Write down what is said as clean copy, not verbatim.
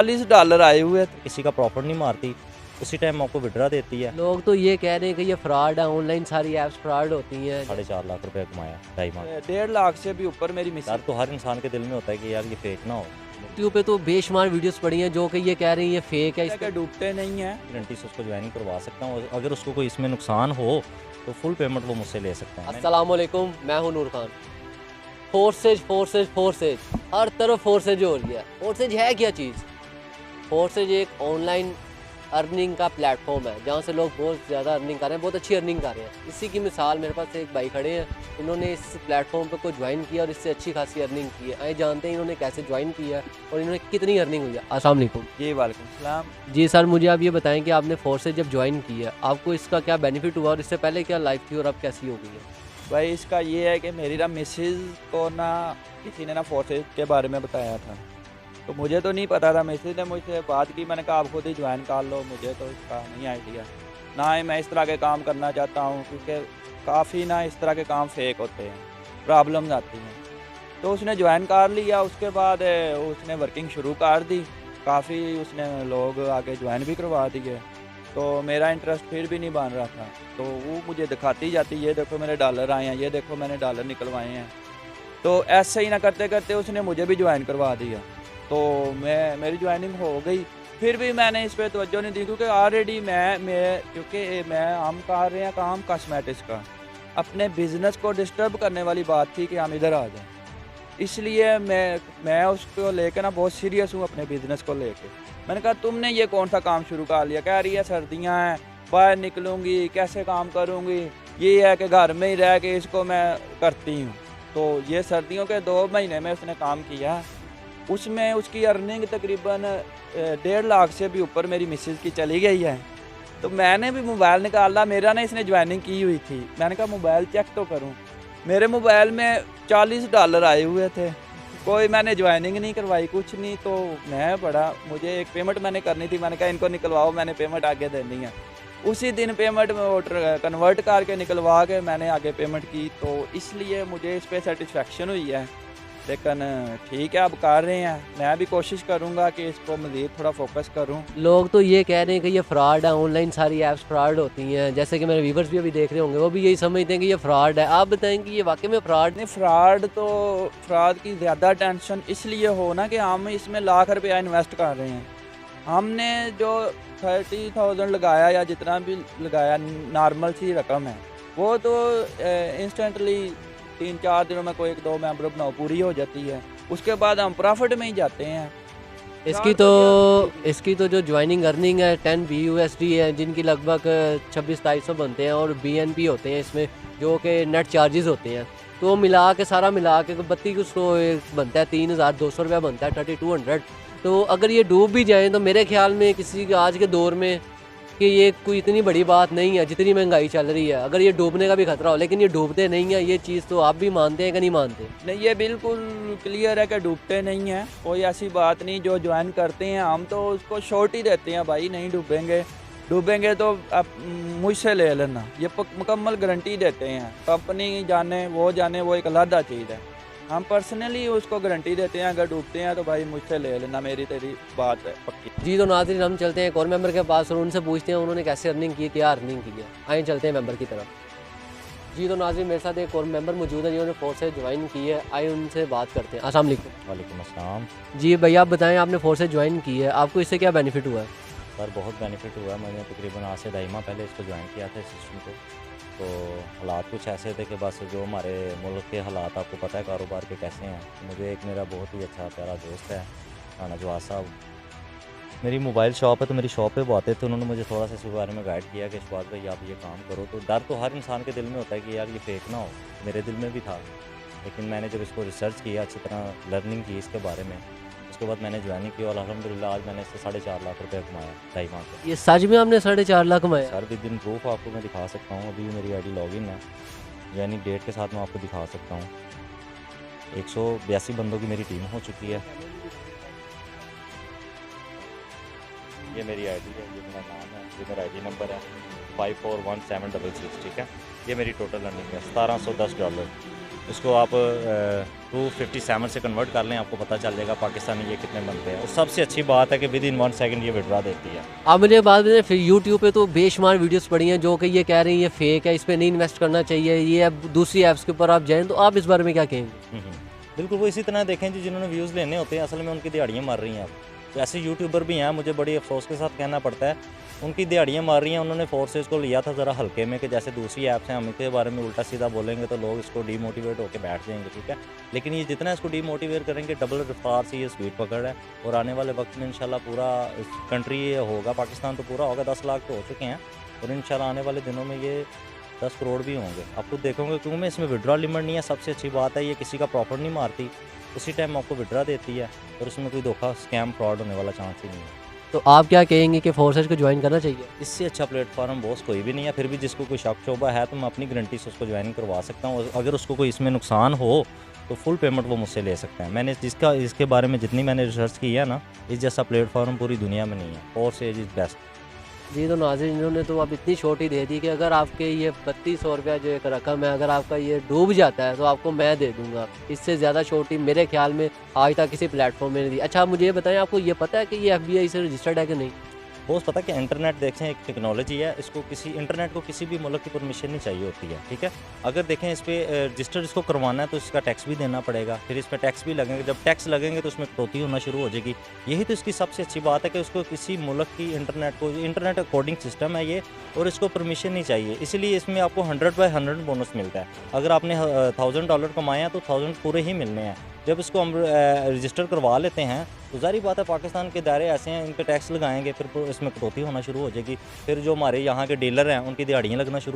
$40 आए हुए थे। किसी का प्रॉफिट नहीं मारती, उसी टाइम आपको विड्रा देती है। लोग तो ये कह रहे हैं कि ये फ्रॉड है, ऑनलाइन सारी ऐप्स फ्रॉड होती हैं। 4.5 लाख रुपए कमाया 2.5 माह। 1.5 लाख से भी ऊपर मेरी डर मिसेज। तो हर इंसान के दिल में होता है कि यार ये फेक ना हो। यूट्यूब पे तो बेशुमार वीडियोस पड़ी हैं जो कि ये कह रही हैं ये फेक है। क्या डूबते नहीं है। गारंटी से उसको ज्वाइन करवा सकता हूँ, अगर उसको कोई इसमें नुकसान हो तो फुल पेमेंट वो मुझसे ले सकता है। अस्सलाम वालेकुम, मैं हूं नूर खान। फोर्सेज हर तरफ फोर्सेज हो रही है। फोर्सेज है क्या चीज़? फोर्सेज एक ऑनलाइन अर्निंग का प्लेटफॉर्म है जहाँ से लोग बहुत ज़्यादा अर्निंग कर रहे हैं, बहुत अच्छी अर्निंग कर रहे हैं। इसी की मिसाल मेरे पास एक भाई खड़े हैं, इन्होंने इस प्लेटफॉर्म पर को ज्वाइन किया और इससे अच्छी खासी अर्निंग की है। आइए जानते हैं इन्होंने कैसे ज्वाइन किया है और इन्होंने कितनी अर्निंग हुई है। अस्सलाम वालेकुम। जी वालेकुम सलाम। जी सर, मुझे आप ये बताएं कि आपने फोर्सेज जब ज्वाइन की है आपको इसका क्या बेनिफिट हुआ और इससे पहले क्या लाइफ थी और अब कैसी हो गई है? भाई इसका ये है कि मेरी ना मिसेज को ना किसी ने ना फोर्सेज के बारे में बताया था, तो मुझे तो नहीं पता था। मिसेज ने मुझसे बात की, मैंने कहा आप खुद ही ज्वाइन कर लो, मुझे तो इसका नहीं आइडिया, ना ही मैं इस तरह के काम करना चाहता हूँ, क्योंकि काफ़ी ना इस तरह के काम फेक होते हैं, प्रॉब्लम्स आती हैं। तो उसने ज्वाइन कर लिया, उसके बाद उसने वर्किंग शुरू कर दी, काफ़ी उसने लोग आगे ज्वाइन भी करवा दिए। तो मेरा इंटरेस्ट फिर भी नहीं बन रहा था, तो वो मुझे दिखाती जाती, ये देखो मेरे डॉलर आए हैं, ये देखो मैंने डॉलर निकलवाए हैं। तो ऐसे ही ना करते करते उसने मुझे भी ज्वाइन करवा दिया, तो मेरी ज्वाइनिंग हो गई। फिर भी मैंने इस पर तवज्जो नहीं दी, क्योंकि ऑलरेडी क्योंकि हम कर रहे हैं काम कॉस्मेटिक्स का, अपने बिज़नेस को डिस्टर्ब करने वाली बात थी कि हम इधर आ जाएं। इसलिए मैं उसको लेकर ना बहुत सीरियस हूँ अपने बिज़नेस को लेके। मैंने कहा तुमने ये कौन सा काम शुरू कर लिया? कह रही है सर्दियाँ हैं, बाहर निकलूँगी कैसे काम करूँगी, ये है कि घर में ही रह के इसको मैं करती हूँ। तो ये सर्दियों के 2 महीने में उसने काम किया, उसमें उसकी अर्निंग तकरीबन 1.5 लाख से भी ऊपर मेरी मिसेज की चली गई है। तो मैंने भी मोबाइल निकाला, मेरा ना इसने ज्वाइनिंग की हुई थी, मैंने कहा मोबाइल चेक तो करूं। मेरे मोबाइल में $40 आए हुए थे, कोई मैंने ज्वाइनिंग नहीं करवाई, कुछ नहीं। तो मुझे एक पेमेंट मैंने करनी थी, मैंने कहा इनको निकलवाओ, मैंने पेमेंट आगे देनी है। उसी दिन पेमेंट में वो कन्वर्ट करके निकलवा के मैंने आगे पेमेंट की, तो इसलिए मुझे इस पर सेटिस्फेक्शन हुई है। लेकिन ठीक है, अब कर रहे हैं, मैं भी कोशिश करूंगा कि इसको मज़ीद थोड़ा फोकस करूं। लोग तो ये कह रहे हैं कि ये फ्रॉड है, ऑनलाइन सारी ऐप्स फ्रॉड होती हैं। जैसे कि मेरे व्यूवर्स भी अभी देख रहे होंगे, वो भी यही समझते हैं कि ये फ्रॉड है। आप बताएं कि ये वाकई में फ्रॉड नहीं, फ्रॉड की ज़्यादा टेंशन इसलिए हो ना कि हम इसमें लाख रुपया इन्वेस्ट कर रहे हैं। हमने जो 30,000 लगाया या जितना भी लगाया, नॉर्मल सी रकम है, वो तो इंस्टेंटली 3-4 दिनों में कोई 1-2 मेंबर बनाओ पूरी हो जाती है, उसके बाद हम प्रॉफिट में ही जाते हैं। इसकी तो जो ज्वाइनिंग अर्निंग है 10 BUSD है, जिनकी लगभग 26-2700 बनते हैं, और BNP होते हैं इसमें जो कि नेट चार्जेस होते हैं। तो सारा मिला के बत्ती उसको बनता है 3,200 रुपया बनता है, 3200। तो अगर ये डूब भी जाए तो मेरे ख्याल में किसी आज के दौर में कि ये कोई इतनी बड़ी बात नहीं है, जितनी महंगाई चल रही है। अगर ये डूबने का भी खतरा हो, लेकिन ये डूबते नहीं है, ये चीज़ तो आप भी मानते हैं कि नहीं मानते? नहीं, ये बिल्कुल क्लियर है कि डूबते नहीं हैं, कोई ऐसी बात नहीं। जो ज्वाइन करते हैं हम तो उसको शॉर्ट ही देते हैं, भाई नहीं डूबेंगे तो आप मुझसे ले लेना, ये मुकम्मल गारंटी देते हैं। कंपनी जाने वो एक अलग चीज़ है, हम पर्सनली उसको गारंटी देते हैं। अगर डूबते हैं तो भाई मुझसे ले लेना, मेरी तेरी बात है पक्की। जी तो नाज़रीन, हम चलते हैं एक और मेंबर के पास और उनसे पूछते हैं उन्होंने कैसे अर्निंग की, क्या अर्निंग की है। आइए चलते हैं मेंबर की तरफ। जी तो नाज़रीन, मेरे साथ एक और मेंबर मौजूद है जिन्होंने फोर्सेज ज्वाइन की है। आइए उनसे बात करते हैं। अस्सलाम वालेकुम। वालेकुम अस्सलाम। जी भैया, आप बताएं आपने फोर्सेज ज्वाइन की है, आपको इससे क्या बेनिफिट हुआ है? सर बहुत बेनिफिट हुआ, मैंने तकरीबन आज से 2.5 माह पहले इसको ज्वाइन किया था इस सिस्टम को। तो हालात कुछ ऐसे थे कि बस जो हमारे मुल्क के हालात आपको पता है कारोबार के कैसे हैं। मुझे एक मेरा बहुत ही अच्छा प्यारा दोस्त है राना जवाद साहब, मेरी मोबाइल शॉप है, तो मेरी शॉप पे वो आते थे, उन्होंने मुझे थोड़ा सा इसके बारे में गाइड किया कि शबाज भाई आप ये काम करो। तो डर तो हर इंसान के दिल में होता है कि यार ये फेक ना हो, मेरे दिल में भी था। लेकिन मैंने जब इसको रिसर्च किया, अच्छी तरह लर्निंग की इसके बारे में, उसके बाद मैंने ज्वाइनिंग की और अल्हम्दुलिल्लाह आज मैंने इससे 4.5 लाख रुपये कमाया 2.5 माह से। ये सच में आपने 4.5 लाख कमाया? सर विद इन प्रूफ आपको मैं दिखा सकता हूँ, अभी मेरी आईडी लॉगिन है, यानी डेट के साथ मैं आपको दिखा सकता हूँ। 182 बंदों की मेरी टीम हो चुकी है। ये मेरी आईडी है, ये मेरा नाम है, ये मेरा आईडी नंबर है 541766, ठीक है। ये मेरी टोटल अर्निंग है $1710। उसको आप 257 से कन्वर्ट कर लें, आपको पता चल जाएगा पाकिस्तानी ये कितने बनते हैं। और सबसे अच्छी बात है कि विद इन 1 सेकंड ये विड्रा देती है। अब मुझे बात बताइए, फिर यूट्यूब पे तो बेशुमार वीडियोस पड़ी हैं जो कि ये कह रही हैं ये फेक है, इस पे नहीं इन्वेस्ट करना चाहिए, ये अब दूसरी ऐप्स के ऊपर आप जाएं, तो आप इस बारे में क्या कहेंगे? बिल्कुल वो इसी तरह देखें जी, जिन्होंने व्यूज़ लेने होते हैं असल में उनकी दिहाड़ियाँ मार रही हैं। अब तो ऐसे यूट्यूबर भी हैं, मुझे बड़ी अफसोस के साथ कहना पड़ता है, उनकी दिहाड़ियाँ मार रही हैं। उन्होंने फोर्सेस को लिया था ज़रा हल्के में कि जैसे दूसरी ऐप्स हैं हम इनके बारे में उल्टा सीधा बोलेंगे तो लोग इसको डीमोटिवेट होकर बैठ जाएंगे, ठीक है। लेकिन ये जितना इसको डीमोटिवेट करेंगे डबल रफ्तार से ये स्पीड पकड़ है। और आने वाले वक्त में इंशाल्लाह पूरा कंट्री ये होगा, पाकिस्तान तो पूरा होगा, 10 लाख तो हो चुके हैं और इंशाल्लाह आने वाले दिनों में ये 10 करोड़ भी होंगे। आप खुद देखोगे क्यों में इसमें विड्रॉ लिमिट नहीं है। सबसे अच्छी बात है ये किसी का प्रॉफिट नहीं मारती, उसी टाइम आपको विड्रा देती है और उसमें कोई धोखा स्कैम फ्रॉड होने वाला चांस ही नहीं है। तो आप क्या कहेंगे कि फोर्सेज को ज्वाइन करना चाहिए? इससे अच्छा प्लेटफॉर्म बॉस कोई भी नहीं है। फिर भी जिसको कोई शक शोबा है तो मैं अपनी गारंटी से उसको ज्वाइन करवा सकता हूँ। अगर उसको कोई इसमें नुकसान हो तो फुल पेमेंट वो मुझसे ले सकते हैं। मैंने इसके बारे में जितनी मैंने रिसर्च की है ना, इस जैसा प्लेटफॉर्म पूरी दुनिया में नहीं है। Forces is best. जी तो नाज़रीन, इन्होंने तो अब इतनी छोट ही दे दी कि अगर आपके ये 3200 रुपया जो एक रकम है, अगर आपका ये डूब जाता है तो आपको मैं दे दूंगा। इससे ज़्यादा छोटी मेरे ख्याल में आज तक किसी प्लेटफॉर्म में नहीं दी। अच्छा, आप मुझे ये बताएं, आपको ये पता है कि ये FBI से रजिस्टर्ड है कि नहीं? बहुत पता कि इंटरनेट देखें एक टेक्नोलॉजी है, इसको इंटरनेट को किसी भी मुल्क की परमिशन नहीं चाहिए होती है, ठीक है। अगर देखें इस पर रजिस्टर इसको करवाना है तो इसका टैक्स भी देना पड़ेगा, फिर इस पर टैक्स भी लगेंगे। जब टैक्स लगेंगे तो उसमें कटौती होना शुरू हो जाएगी। यही तो इसकी सबसे अच्छी बात है कि उसको किसी मुल्क की इंटरनेट अकॉर्डिंग सिस्टम है ये, और इसको परमिशन नहीं चाहिए। इसलिए इसमें आपको 100/100 बोनस मिलता है। अगर आपने $1000 कमाया तो 1000 पूरे ही मिलने हैं। जब इसको हम रजिस्टर करवा लेते हैं तो ज़ाहिर बात है पाकिस्तान के दायरे ऐसे हैं, इन पे टैक्स लगाएंगे, फिर इसमें कटौती होना शुरू हो जाएगी। फिर जो हमारे यहाँ के डीलर हैं उनकी दिहाड़ियाँ लगना शुरू